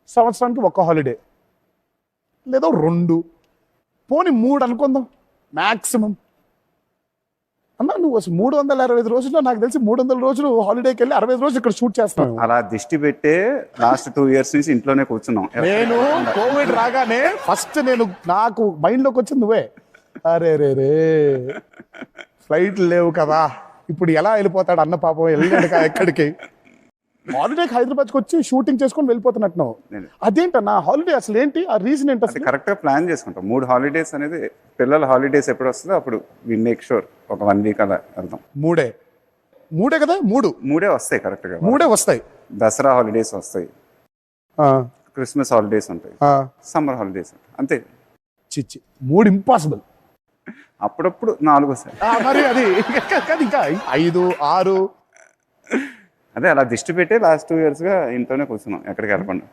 సంవత్సరానికి ఒక హాలిడే లేదా 2 పోనీ 3 అనుకుందాం మ్యాక్సిమం. అన్న నువ్వు 365 రోజుల్లో నాకు తెలిసి 300 రోజులు హాలిడేకి వెళ్ళి 65 రోజులు ఇక్కడ షూట్ చేస్తాను. అలా దిష్టి పెట్టే లాస్ట్ 2 years నుంచి ఇంట్లోనే కూర్చున్నాం. నేను కోవిడ్ రాగానే ఫస్ట్ నాకు మైండ్లోకి వచ్చింది నువ్వే. అరే రే రే ఫ్లైట్లు లేవు కదా, ఇప్పుడు ఎలా వెళ్ళిపోతాడు అన్న పాపం, వెళ్ళాడు ఎక్కడికి. హాలిడేకి హైదరాబాద్కి వచ్చి షూటింగ్ చేసుకొని వెళ్ళిపోతున్నట్టు. అదేంటన్నా హాలిడే అసలు ఏంటి, ఆ రీజన్ ఏంటి అసలు? కరెక్ట్ గా ప్లాన్ చేసుకుంటాం. 3 హాలిడేస్ అనేది పిల్లల హాలిడేస్ ఎప్పుడు వస్తుందో అప్పుడు వి మేక్ షూర్ ఒక 1 week అలా వెళ్తాం. మూడే కదా, 3 వస్తాయి కరెక్ట్ గా. 3 వస్తాయి. దసరా హాలిడేస్ వస్తాయి, క్రిస్మస్ హాలిడేస్ ఉంటాయి, సమ్మర్ హాలిడేస్ అంతే. చిచ్చి 3 ఇంపాసిబుల్. అప్పుడప్పుడు 4 వస్తాయి. మరి అది ఇంకా 5, 6 అదే అలా దిష్టి పెట్టే లాస్ట్ 2 years గా ఇంట్లోనే కూర్చున్నాం ఎక్కడికి వెళ్ళకుండా.